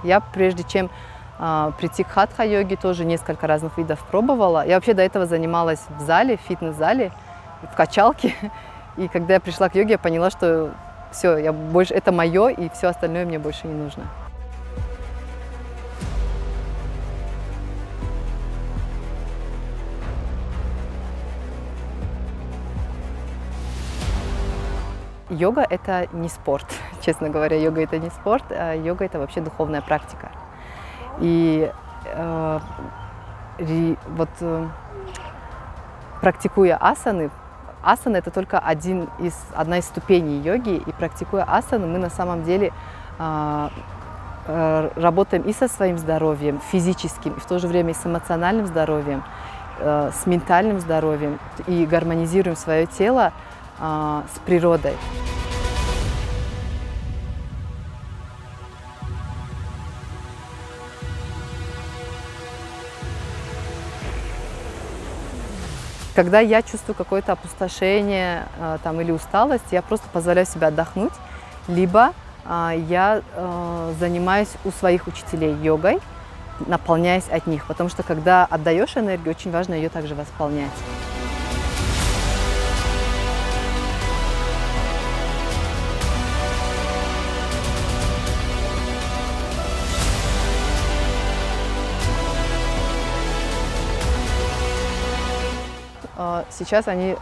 Я прежде чем прийти к хатха-йоге, тоже несколько разных видов пробовала. Я вообще до этого занималась в зале, в фитнес-зале, в качалке. И когда я пришла к йоге, я поняла, что все, это мое, и все остальное мне больше не нужно. Йога – это не спорт, честно говоря. Йога – это не спорт, а йога – это вообще духовная практика. И практикуя асаны, асана – это только одна из ступеней йоги, и практикуя асаны, мы на самом деле работаем и со своим здоровьем, физическим, и в то же время и с эмоциональным здоровьем, с ментальным здоровьем, и гармонизируем свое тело с природой. Когда я чувствую какое-то опустошение или усталость, я просто позволяю себе отдохнуть, либо я занимаюсь у своих учителей йогой, наполняясь от них, потому что когда отдаешь энергию, очень важно ее также восполнять. Сейчас они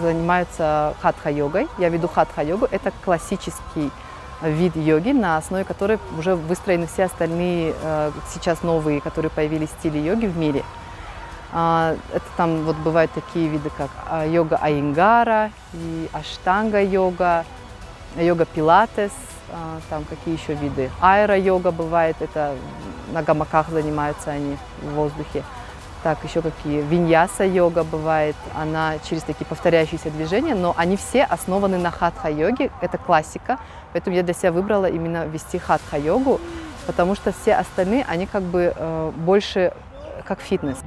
занимаются хатха-йогой. Я веду хатха-йогу. Это классический вид йоги, на основе которой уже выстроены все остальные, сейчас новые, которые появились стили йоги в мире. Это там бывают такие виды, как йога Айенгара, и аштанга-йога, йога пилатес, там какие еще виды. Аэро-йога бывает, это на гамаках занимаются они в воздухе. Так, еще какие. Виньяса-йога бывает, она через такие повторяющиеся движения, но они все основаны на хатха-йоге, это классика, поэтому я для себя выбрала именно вести хатха-йогу, потому что все остальные, они как бы больше как фитнес.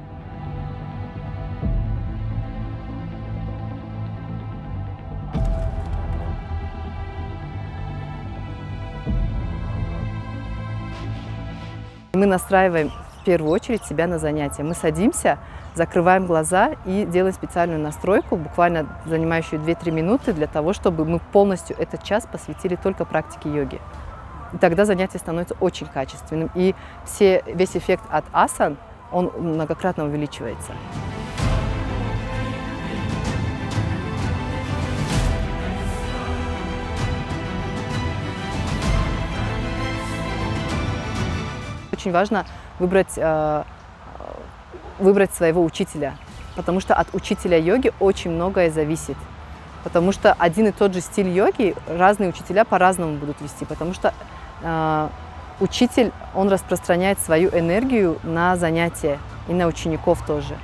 Мы настраиваем в первую очередь себя на занятия. Мы садимся, закрываем глаза и делаем специальную настройку, буквально занимающую 2-3 минуты, для того, чтобы мы полностью этот час посвятили только практике йоги. И тогда занятие становится очень качественным, и весь эффект от асан, он многократно увеличивается. Очень важно выбрать своего учителя, потому что от учителя йоги очень многое зависит. Потому что один и тот же стиль йоги разные учителя по-разному будут вести, потому что учитель, он распространяет свою энергию на занятия и на учеников тоже.